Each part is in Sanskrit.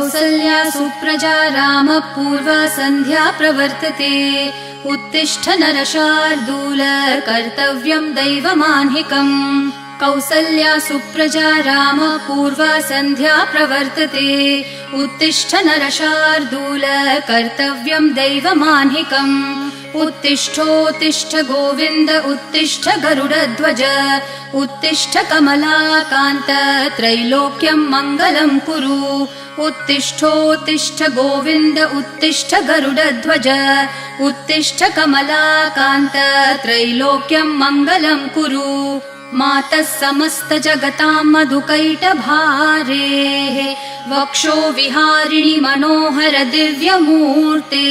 कौसल्या सुप्रजा रामः पूर्वा सन्ध्या प्रवर्तते उत्तिष्ठ नरशार्दूल कर्तव्यं दैवमाह्निकम् कौसल्या सुप्रजा रामः पूर्वा सन्ध्या प्रवर्तते उत्तिष्ठ नरशार्दूल कर्तव्यं दैवमाह्निकम् उत्तिष्ठोत्तिष्ठ गोविन्द उत्तिष्ठ गरुडध्वज उत्तिष्ठ कमलाकान्त त्रैलोक्यं मङ्गलं कुरु उत्तिष्ठोत्तिष्ठ गोविन्द उत्तिष्ठ गरुडध्वज उत्तिष्ठ कमलाकान्त त्रैलोक्यं मङ्गलं कुरु मातः समस्त जगतां मधुकैटभारेः वक्षो विहारिणि मनोहर दिव्यमूर्ते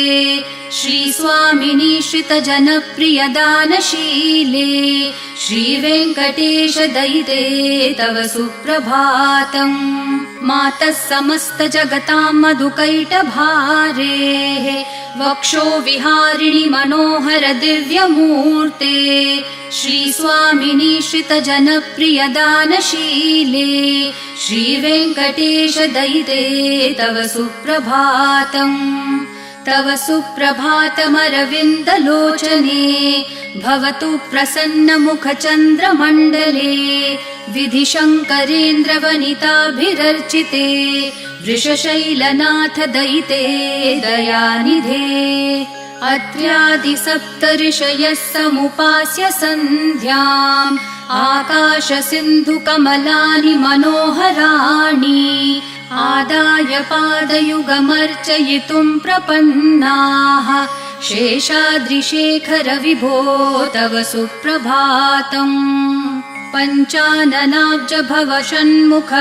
श्रीस्वामिनि श्रितजनप्रिय दानशीले श्रीवेङ्कटेश दयिते तव सुप्रभातम् मातः समस्त जगतां मधुकैटभारेः वक्षो विहारिणि मनोहर दिव्यमूर्ते श्रीस्वामिनि श्रितजनप्रिय दानशीले श्रीवेङ्कटेश दयिते तव सुप्रभातम् तव सुप्रभातमरविन्दलोचने भवतु प्रसन्नमुखचन्द्रमण्डले विधिशङ्करेन्द्रवनिताभिरर्चिते वृषशैलनाथ दयिते दयानिधे अत्र्यादिसप्तऋषयः समुपास्य सन्ध्याम् आकाशसिन्धुकमलानि मनोहराणि आदाय पादयुगमर्चयितुं प्रपन्नाः शेषाद्रिशेखर विभो तव सुप्रभातम् पञ्चाननाब्ज भव षण्मुखवासवाद्याः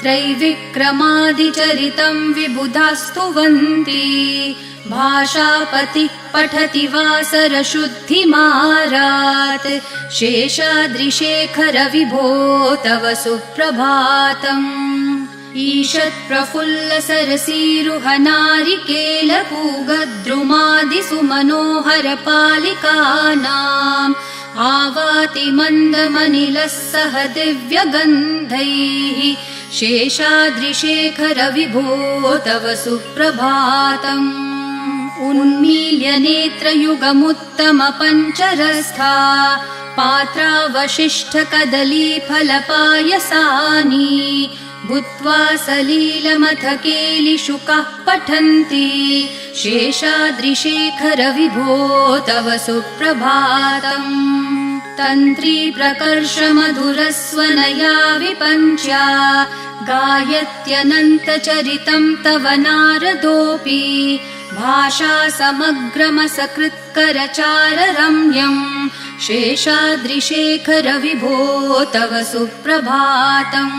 त्रैविक्रमादिचरितं विबुधास्तुवन्ति भाषापतिः पठति वासरशुद्धिमारात् शेषाद्रिशेखर विभो तव सुप्रभातम् ईषत्प्रफुल्लसरसीरुहनारिकेलपूगद्रुमादिसुमनोहरपालिकानाम् आवाति मन्दमनिलः सह दिव्यगन्धैः शेषाद्रिशेखर विभो तव सुप्रभातम् उन्मील्य नेत्रयुगमुत्तम पञ्चरस्था पात्रावशिष्टकदलीफलपायसानि भूत्वा सलीलमथ केलिशुकाः पठन्ति शेषाद्रिशेखर विभो तव सुप्रभातम् तन्त्री प्रकर्ष मधुरस्वनया विपञ्च्या गायत्यनन्तचरितं तव नारदोऽपि भाषा समग्रमसकृत्करचाररम्यम् शेषाद्रिशेखर विभो तव सुप्रभातम्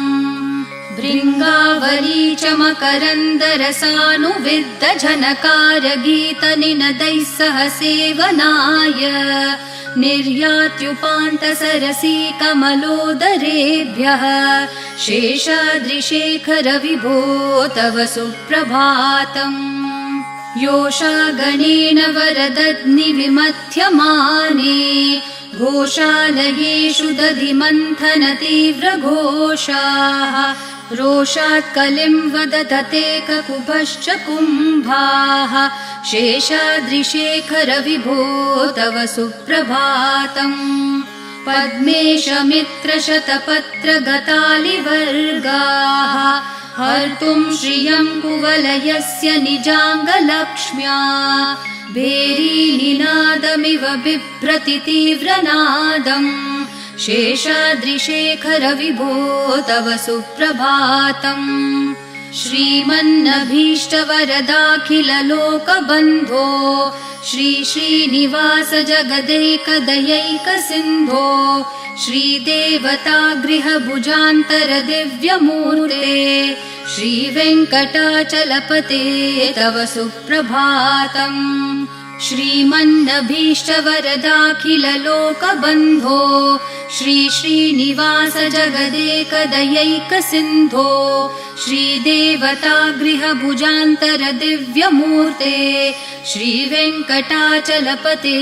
भृङ्गावली च मकरन्दरसानुविद्ध झनकार गीतनिनदैः सह सेवनाय निर्यात्युपान्तसरसी कमलोदरेभ्यः शेषाद्रिशेखर विभो तव सुप्रभातम् योषागणेन वरदग्निविमथ्यमाने घोषालयेषु दधिमन्थन तीव्रघोषाः रोषात् कलिं वदधते ककुभश्च कुम्भाः शेषाद्रिशेखर विभो तव सुप्रभातम् पद्मेशमित्रशतपत्रगतालिवर्गाः हर्तुं श्रियं कुवलयस्य निजाङ्गलक्ष्म्या भेरीनिनादमिव बिभ्रति तीव्रनादम् शेषाद्रिशेखर विभो तव सुप्रभातम् श्रीमन्नभीष्टवरदाखिललोकबन्धो श्री श्रीनिवास जगदैकदयैकसिन्धो श्रीदेवतागृहभुजान्तर दिव्यमूर्ते श्रीवेङ्कटाचलपते तव सुप्रभातम् श्रीमन्नभीष्टवरदाखिललोकबन्धो श्री श्रीनिवास जगदेकदयैकसिन्धो श्रीदेवतागृहभुजान्तर दिव्यमूर्ते श्रीवेङ्कटाचलपते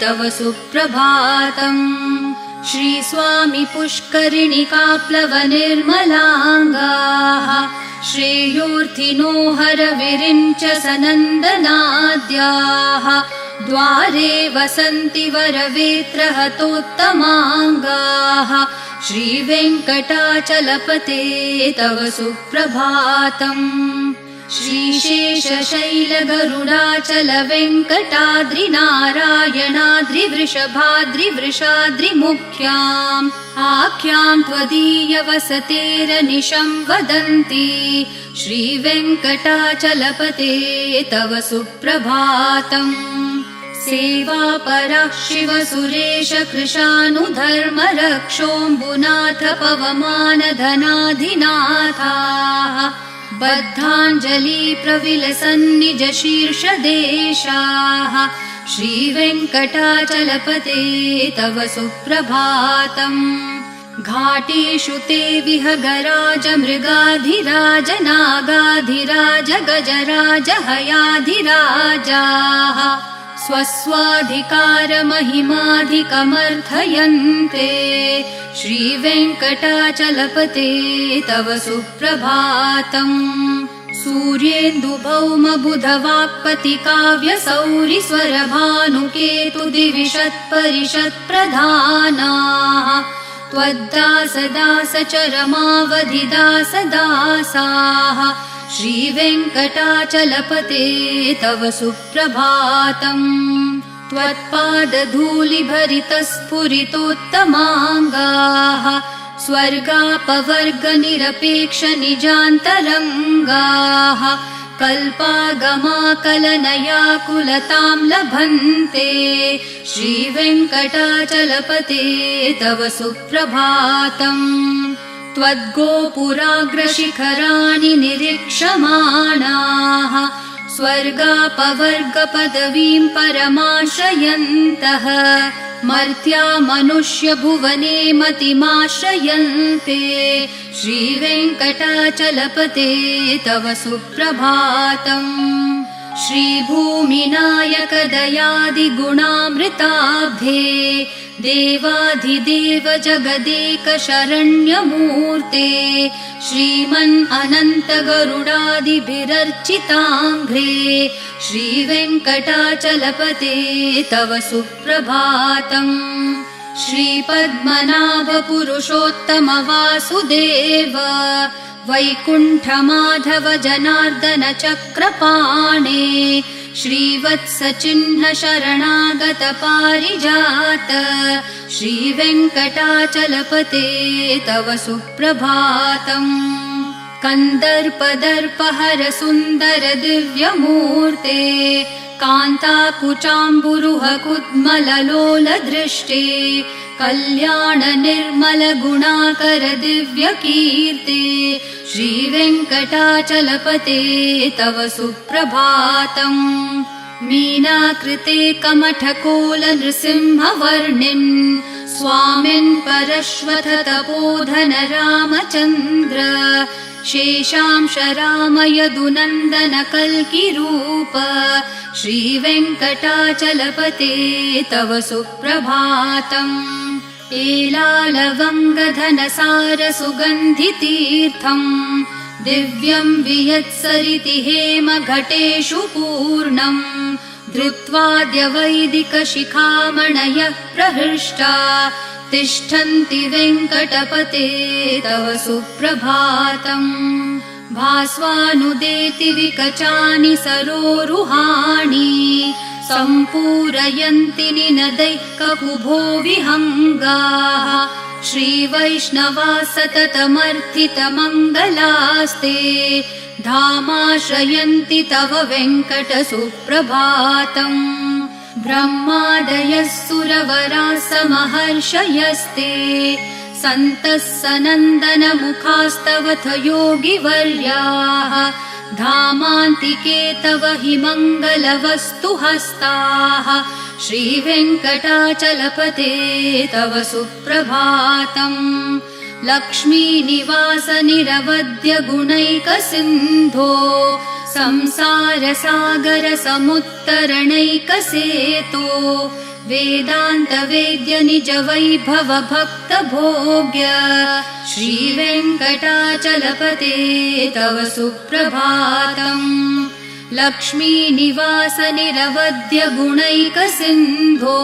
तव सुप्रभातम् श्रीस्वामी पुष्करिणिकाप्लवनिर्मलाङ्गाः श्रेयोर्थिनो हरविरिञ्च सनन्दनाद्याः द्वारे वसन्ति वरवेत्रहतोत्तमाङ्गाः श्रीवेङ्कटाचलपते तव सुप्रभातम् श्रीशेषशैलगरुडाचलवेङ्कटाद्रिनारायणाद्रिवृषभाद्रिवृषाद्रिमुख्याम् आख्यां त्वदीयवसतेरनिशं वदन्ति श्रीवेङ्कटाचलपते तव सुप्रभातम् सेवापरः शिवसुरेश कृशानुधर्मरक्षोऽम्बुनाथ पवमानधनाधिनाथाः बद्धाञ्जलि प्रविलसन्निज शीर्षदेशाः श्रीवेङ्कटाचलपते तव सुप्रभातम् घाटेषु ते विहगराज मृगाधिराज नागाधिराज गजराज हयाधिराजाः स्वस्वाधिकारमहिमाधिकमर्थयन्ते श्रीवेङ्कटाचलपते तव सुप्रभातम् सूर्येन्दुभौमबुधवाक्पतिकाव्यसौरिस्वरभानुकेतुदिविषत्परिषत्प्रधानाः त्वद्दासदासचरमावधिदासदासाः श्रीवेङ्कटाचलपते तव सुप्रभातम् त्वत्पादधूलिभरितस्फुरितोत्तमाङ्गाः स्वर्गापवर्गनिरपेक्षनिजान्तरङ्गाः कल्पागमाकलनयाकुलतां लभन्ते श्रीवेङ्कटाचलपते तव सुप्रभातम् त्वद्गोपुराग्रशिखराणि निरीक्षमाणाः स्वर्गापवर्गपदवीं परमाश्रयन्तः मर्त्या मनुष्यभुवने मतिमाश्रयन्ते श्रीवेङ्कटाचलपते तव सुप्रभातम् श्रीभूमिनायकदयादिगुणामृताब्धे देवाधिदेव जगदेक शरण्यमूर्ते श्रीमन् अनन्त गरुडादिभिरर्चिताङ्घ्रे श्रीवेङ्कटाचलपते तव सुप्रभातम् श्रीपद्मनाभ पुरुषोत्तम वासुदेव वैकुण्ठमाधव जनार्दन चक्रपाणे श्रीवत्सचिह्न शरणागत पारिजात श्रीवेङ्कटाचलपते तव सुप्रभातम् कन्दर्पदर्पहर सुन्दर दिव्यमूर्ते कान्ताकुचाम्बुरुह कुड्मललोल दृष्टे कल्याण निर्मल गुणाकर दिव्यकीर्ते श्रीवेङ्कटाचलपते तव सुप्रभातम् मीनाकृते कमठकोल नृसिंहवर्णिन् स्वामिन् परश्वथ तपोधन रामचन्द्र शेषांश राम यदुनन्दन कल्किरूप श्रीवेङ्कटाचलपते तव सुप्रभातम् एलालवङ्गधनसार सुगन्धितीर्थम् दिव्यं वियत्सरिति हेम घटेषु पूर्णम् धृत्वाद्य वैदिकशिखामणयः प्रहृष्टा तिष्ठन्ति वेङ्कटपते तव सुप्रभातम् भास्वानुदेति विकचानि सरोरुहाणि सम्पूरयन्ति निनदैः ककुभो विहङ्गाः श्रीवैष्णवा सततमर्थितमङ्गलास्ते धामाश्रयन्ति तव वेङ्कट सुप्रभातम् ब्रह्मादयः सुरवराः समहर्षयस्ते सन्तः सनन्दन मुखास्तवथ योगिवर्याः धामान्तिके तव हि मङ्गलवस्तु हस्ताः श्रीवेङ्कटाचलपते तव सुप्रभातम् लक्ष्मीनिवास निरवद्य गुणैकसिन्धो संसार सागर समुत्तरणैकसेतो वेदान्तवेद्य निजवैभव भक्तभोग्य श्रीवेङ्कटाचलपते तव सुप्रभातम्। लक्ष्मीनिवास निरवध्य गुणैकसिन्धो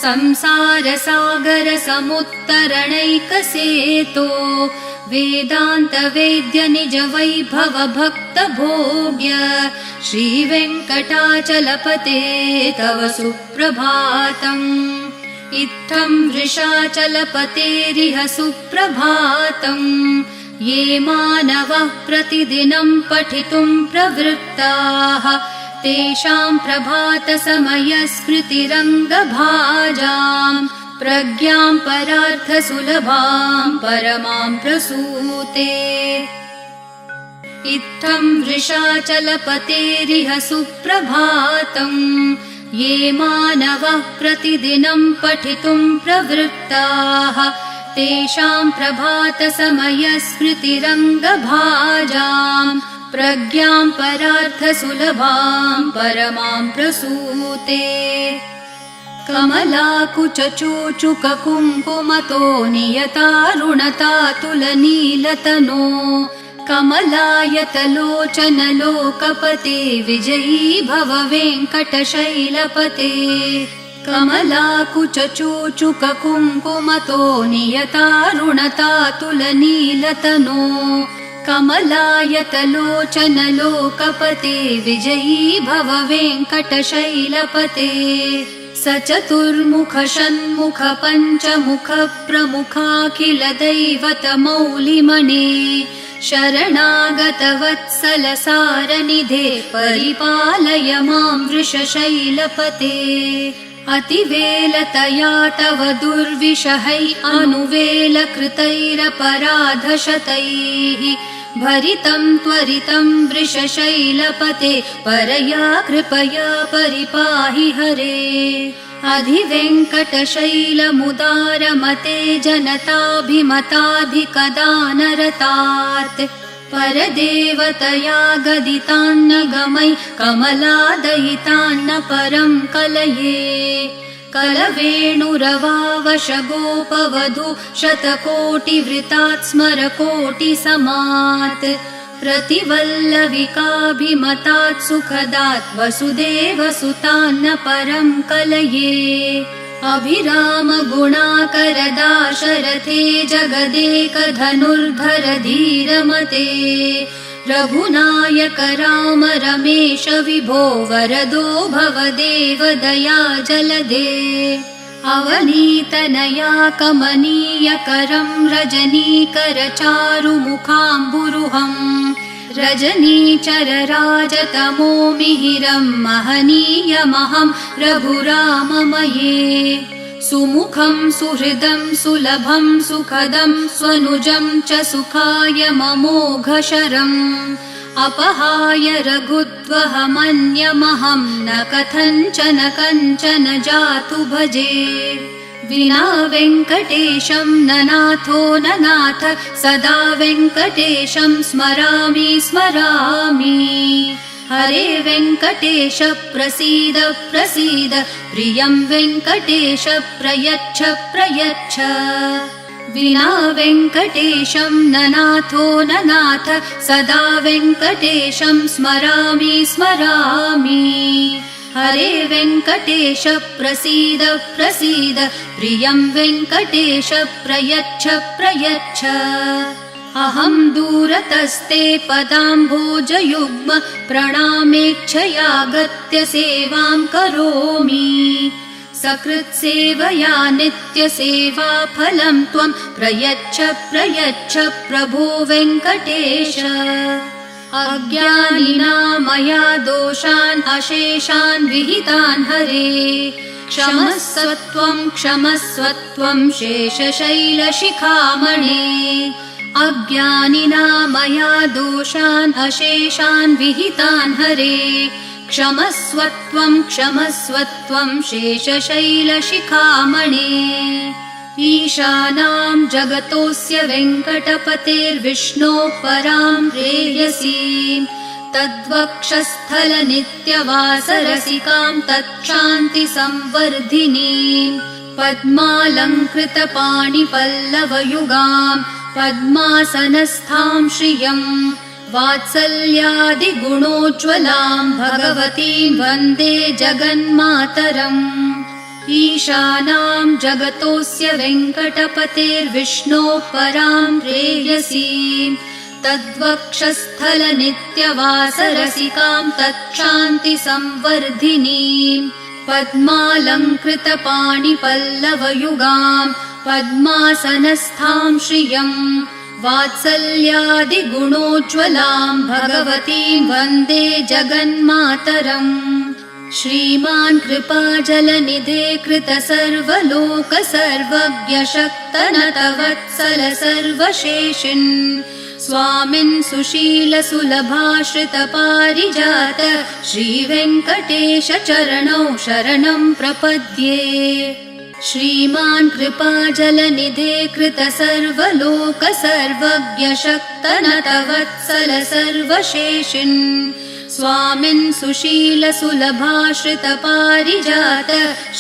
संसारसागर समुत्तरणैकसेतो वेदान्तवेद्य निजवैभव भक्तभोग्य श्रीवेङ्कटाचलपते तव सुप्रभातम्। इत्थं वृषाचलपतेरिह सुप्रभातम्। ये मानवः प्रतिदिनं पठितुं प्रवृत्ताः तेषां प्रभातसमयस्मृतिरङ्गभाजाम् प्रज्ञां परार्थसुलभां परमां प्रसूते। इत्थं वृषाचलपतेरिह सुप्रभातम्। ये मानवः प्रतिदिनं पठितुं प्रवृत्ताः तेषां प्रभातसमयस्मृतिरङ्गभाजाम् प्रज्ञां परार्थसुलभां परमां प्रसूते। कमलाकुचूचुककुङ्कुमतो नियतारुणतातुलनीलतनो कमलायतलोचनलोकपते विजयी भव वेङ्कटशैलपते। कमलाकुचूचुककुङ्कुमतो नियतारुणतातुलनीलतनो कमलायतलोचनलोकपते विजयी भव वेङ्कटशैलपते। स चतुर्मुख षण्मुख पञ्चमुख प्रमुखाखिल दैवतमौलिमणे शरणागतवत्सल सारनिधे परिपालय मां वृषशैलपते। अतिवेलतया तव दुर्विषहै अनुवेलकृतैरपराधशतैः भरितं त्वरितं वृषशैलपते परया कृपया परिपाहि हरे। अधिवेङ्कटशैलमुदारमते जनताभिमताधिकदानरतात् परदेवतया गदितान्न गमै कमलादयितान्न परं कलये। कलवेणुरवावशगोपवधू शतकोटिवृतात् स्मरकोटिसमात् प्रतिवल्लविकाभिमतात् सुखदात् वसुदेवसुतान्न परं कलये। अभिराम गुणाकरदाशरथे जगदेकधनुर्धर धीरमते रघुनायक राम रमेश विभो वरदो भवदेव दया जलदे। अवनीतनया कमनीयकरं रजनीकर चारुमुखाम्बुरुहं रजनीचरराजतमो मिहिरं महनीयमहं रघुराममये। सुमुखं सुहृदं सुलभं सुखदं स्वनुजं च सुखाय ममोघशरम् अपहाय रघुत्वहमन्यमहं न कथञ्चन कञ्चन जातु भजे। विना वेङ्कटेशं न नाथो न नाथ सदा वेङ्कटेशं स्मरामि स्मरामि। हरे वेङ्कटेश प्रसीद प्रसीद प्रियं वेङ्कटेश प्रयच्छ प्रयच्छ। विना वेङ्कटेशं न नाथो न नाथ सदा वेङ्कटेशं स्मरामि स्मरामि। हरे वेङ्कटेश प्रसीद प्रसीद प्रियं वेङ्कटेश प्रयच्छ प्रयच्छ। अहं दूरतस्ते पदाम्भोजयुग्म प्रणामेच्छयागत्य सेवां करोमि। सकृत्सेवया नित्यसेवाफलं त्वं प्रयच्छ प्रयच्छ प्रभो वेङ्कटेश। अज्ञानिना मया दोषान् अशेषान् विहितान् हरे क्षमस्व त्वं शेषशैलशिखामणे। अज्ञानिना मया दोषान् अशेषान् विहितान् हरे क्षमस्व त्वं शेषशैलशिखामणे। ईशानां जगतोऽस्य वेङ्कटपतेर्विष्णोः परां प्रेयसीं तद्वक्षस्थलनित्यवासरसिकां तच्छान्तिसंवर्धिनीं पद्मालङ्कृतपाणिपल्लवयुगां पद्मासनस्थां श्रियम् वात्सल्यादिगुणोज्ज्वलां भगवतीं वन्दे जगन्मातरम् ईशानां जगतोऽस्य वेङ्कटपतेर्विष्णोः परां प्रेयसीं तद्वक्षस्थलनित्यवासरसिकां तच्छान्तिसंवर्धिनीं पद्मालङ्कृतपाणिपल्लवयुगां पद्मासनस्थां श्रियम् वात्सल्यादिगुणोज्ज्वलां भगवतीं वन्दे जगन्मातरम् श्रीमान् कृपाजलनिधे कृतसर्वलोकसर्वज्ञ शक्तनतवत्सल सर्वशेषिन् स्वामिन् सुशीलसुलभाश्रितपारिजात श्रीवेङ्कटेश चरणौ शरणं प्रपद्ये श्रीमान् कृपाजलनिधे कृतसर्वलोकसर्वज्ञ शक्तनतवत्सल सर्वशेषिन् स्वामिन् सुशीलसुलभाश्रितपारिजात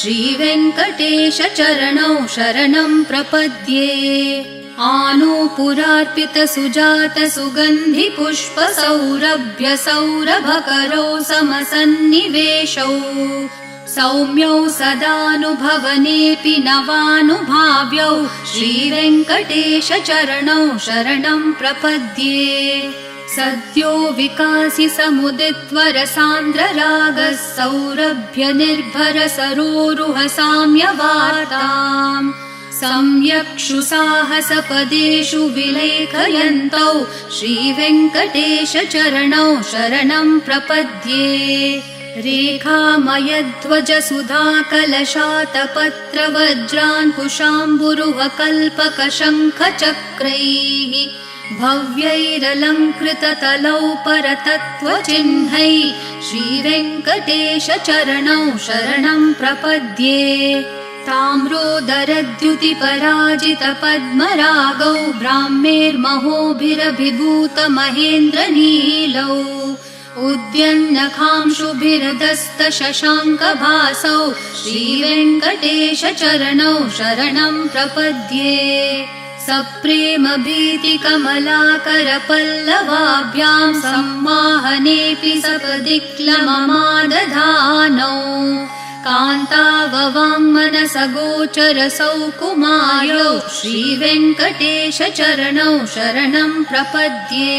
श्रीवेङ्कटेश चरणौ शरणं प्रपद्ये आनूपुरार्पितसुजातसुगन्धिपुष्पसौरभ्यसौरभकरौ समसन्निवेशौ सौम्यौ सदानुभवनेऽपि नवानुभाव्यौ श्रीवेङ्कटेश चरणौ शरणं प्रपद्ये सद्यो विकासि समुदित्वरसान्द्ररागः सौरभ्यनिर्भर सरोरुह साम्यवार्ताम् सम्यक्षु साहसपदेषु विलेखयन्तौ श्रीवेङ्कटेश चरणौ शरणं प्रपद्ये रेखामयध्वज सुधाकलशातपत्रवज्राङ्कुशाम्बुरुहकल्पकशङ्खचक्रैः भव्यैरलङ्कृततलौ परतत्त्वचिह्नैः श्रीवेङ्कटेश चरणौ शरणं प्रपद्ये ताम्रोदरद्युतिपराजितपद्मरागौ ब्राह्मेर्महोभिरभिभूतमहेन्द्रनीलौ उद्यन्नखांशुभिरदस्तशशाङ्कभासौ श्रीवेङ्कटेश चरणौ शरणं प्रपद्ये सप्रेमभीतिकमलाकरपल्लवाभ्यां सम्माहनेऽपि सपदि क्लममादधानौ कान्ताववाङ्मनसगोचरसौकुमार्यौ श्रीवेङ्कटेश चरणौ शरणं प्रपद्ये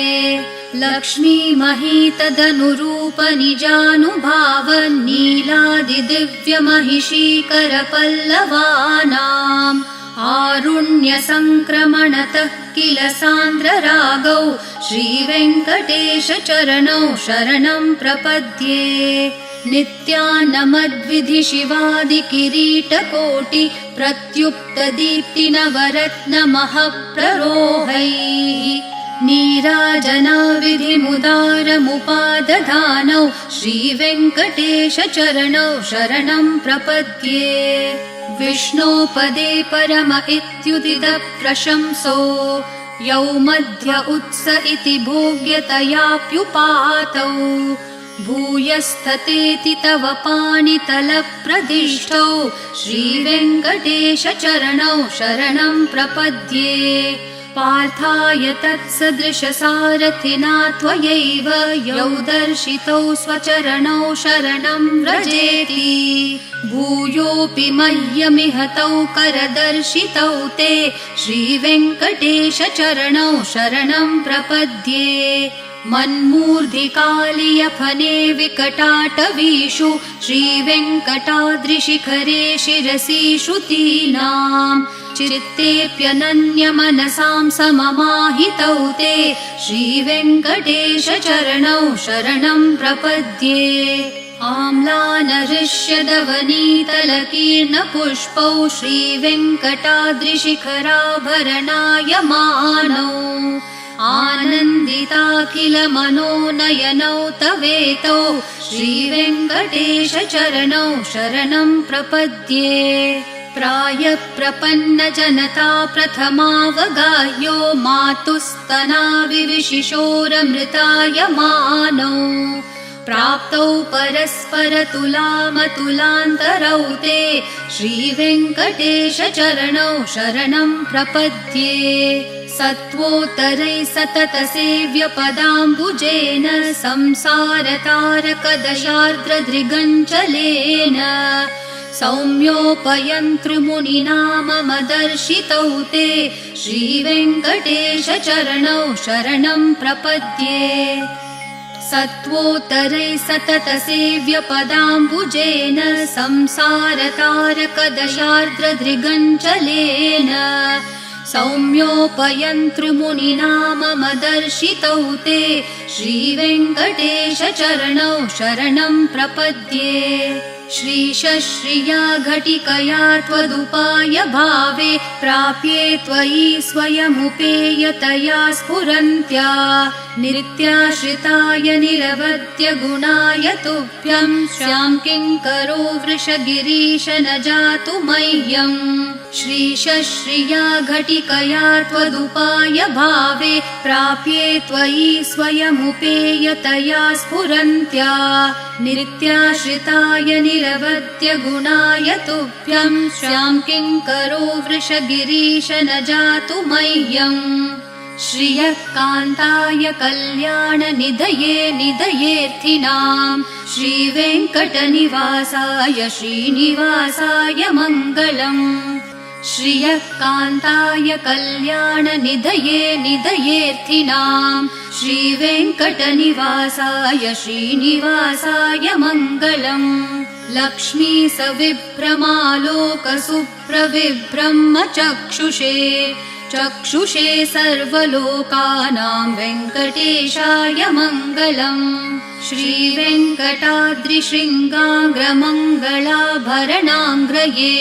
लक्ष्मीमहीतदनुरूपनिजानुभावन्नीलादिदिव्यमहिषीकरपल्लवानाम् आरुण्यसङ्क्रमणतः किल सान्द्ररागौ श्रीवेङ्कटेश चरणौ शरणं प्रपद्ये नित्यानमद्विधि शिवादिकिरीटकोटि प्रत्युक्तदीप्तिनवरत्नमःप्ररोहैः नीराजनाविधिमुदारमुपादधानौ श्रीवेङ्कटेश चरणौ शरणं प्रपद्ये विष्णोपदे परम इत्युदितः प्रशंसो यौ मध्य उत्स इति भोग्यतयाप्युपातौ भूयस्ततेति तव पाणितलप्रदिष्टौ श्रीवेङ्कटेश चरणौ शरणं प्रपद्ये पार्थाय तत्सदृशसारथिना त्वयैव यौ दर्शितौ स्वचरणौ शरणं व्रजेति भूयोऽपि मह्यमिह तौ करदर्शितौ ते श्रीवेङ्कटेश चरणौ शरणं प्रपद्ये मन्मूर्धिकालियफने विकटाटवीषु श्रीवेङ्कटाद्रिशिखरे शिरसि श्रुतीनाम् चित्तेऽप्यनन्यमनसां सममाहितौ ते श्रीवेङ्कटेश चरणौ शरणं प्रपद्ये आम्लानहृष्यदवनीतलकीर्णपुष्पौ श्रीवेङ्कटाद्रिशिखराभरणायमानौ आनन्दिताखिलमनोनयनौ तवेतौ श्रीवेङ्कटेश चरणौ शरणं प्रपद्ये प्रायप्रपन्नजनता प्रथमावगाह्यो मातुस्तनाविविशिशोरमृतायमानौ प्राप्तौ परस्परतुलामतुलान्तरौ ते श्रीवेङ्कटेशचरणौ शरणं प्रपद्ये सत्वोत्तरैः सततसेव्यपदाम्बुजेन संसारतारकदशार्द्रदृगञ्चलेन सौम्योपयन्तृमुनिना मम दर्शितौ ते श्रीवेङ्कटेशचरणौ शरणं प्रपद्ये सत्वोत्तरैः सततसेव्यपदाम्बुजेन संसारतारकदशार्द्रदृगञ्चलेन सौम्योपयन्तृमुनिना मम दर्शितौ ते श्रीवेङ्कटेशचरणौ शरणं प्रपद्ये श्रीशश्रिया घटिकया त्वदुपाय भावे प्राप्ये त्वयि स्वयमुपेयतया स्फुरन्त्या नित्याश्रिताय निरवद्य गुणाय तुभ्यं स्यां किङ्करो वृषगिरीश न जातु मह्यम् श्रीशश्रिया घटिकया त्वदुपाय भावे प्राप्ये त्वयि स्वयमुपेयतया स्फुरन्त्या नित्याश्रिताय निरवद्य गुणाय तुभ्यं स्यां किङ्करो वृषगिरीश न जातु मह्यम् श्रियः कान्ताय कल्याणनिधये निधयेऽर्थिनां श्रीवेङ्कटनिवासाय श्रीनिवासाय मङ्गलम् श्रियः कान्ताय कल्याणनिधये निधयेऽर्थिनां श्रीवेङ्कटनिवासाय श्रीनिवासाय मङ्गलम् लक्ष्मी सविभ्रमालोकसुप्रविभ्रमचक्षुषे चक्षुषे सर्वलोकानां वेङ्कटेशाय मङ्गलम् श्रीवेङ्कटाद्रिशृङ्गाग्रमङ्गलाभरणाङ्ग्रये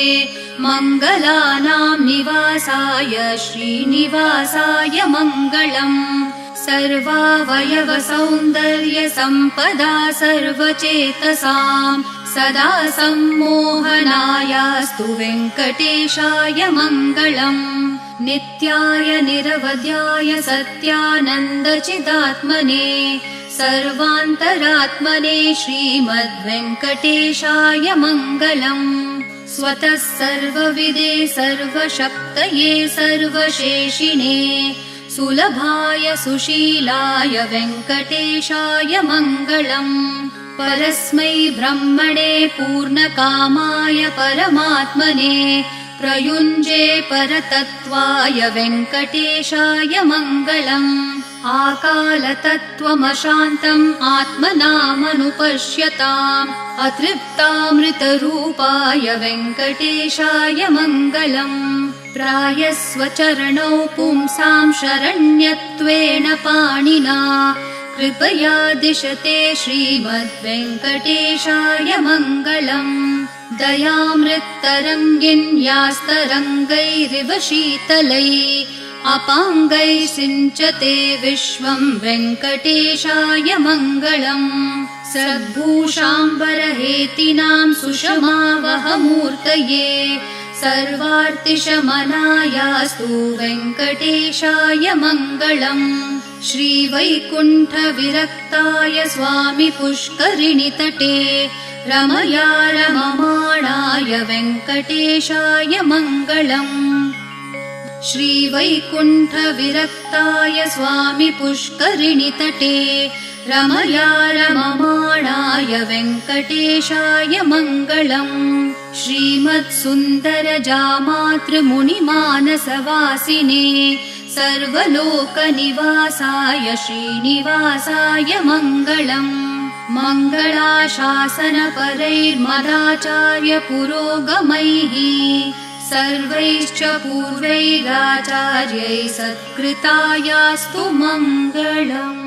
मङ्गलानां निवासाय श्रीनिवासाय मङ्गलम् सर्वावयवसौन्दर्यसम्पदा सर्वचेतसां सदा सम्मोहनायास्तु वेङ्कटेशाय मङ्गलम् नित्याय निरवध्याय सत्यानन्दचिदात्मने सर्वान्तरात्मने श्रीमद्वेङ्कटेशाय मङ्गलम् स्वतः सर्वविदे सर्वशक्तये सर्वशेषिणे सुलभाय सुशीलाय वेङ्कटेशाय मङ्गलम् परस्मै ब्रह्मणे पूर्णकामाय परमात्मने प्रयुञ्जे परतत्त्वाय वेङ्कटेशाय मङ्गलम् आकालतत्त्वमशान्तम् आत्मनामनुपश्यताम् अतृप्तामृतरूपाय वेङ्कटेशाय मङ्गलम् प्रायस्वचरणौ पुंसां शरण्यत्वेन पाणिना कृपया दिशते श्रीमद्वेङ्कटेशाय मङ्गलम् दयामृत्तरङ्गिन्यास्तरङ्गैरिव शीतलैः अपाङ्गैः सिञ्चते विश्वं वेङ्कटेशाय मङ्गलम् सद्भूषाम्बरहेतिनां सुषमावहमूर्तये सर्वार्तिशमनायास्तु वेङ्कटेशाय मङ्गलम् श्रीवैकुण्ठविरक्ताय स्वामि पुष्करिणीतटे रमया रममाणाय वेङ्कटेशाय मङ्गलम् श्रीवैकुण्ठविरक्ताय स्वामि पुष्करिणीतटे रमया रममाणाय वेङ्कटेशाय मङ्गलम् श्रीमत्सुन्दरजामातृमुनिमानसवासिने सर्वलोकनिवासाय श्रीनिवासाय मङ्गलम् मङ्गलाशासनपरैर्मदाचार्य पुरोगमैः सर्वैश्च पूर्वैराचार्यैः सत्कृतायास्तु मङ्गलम्।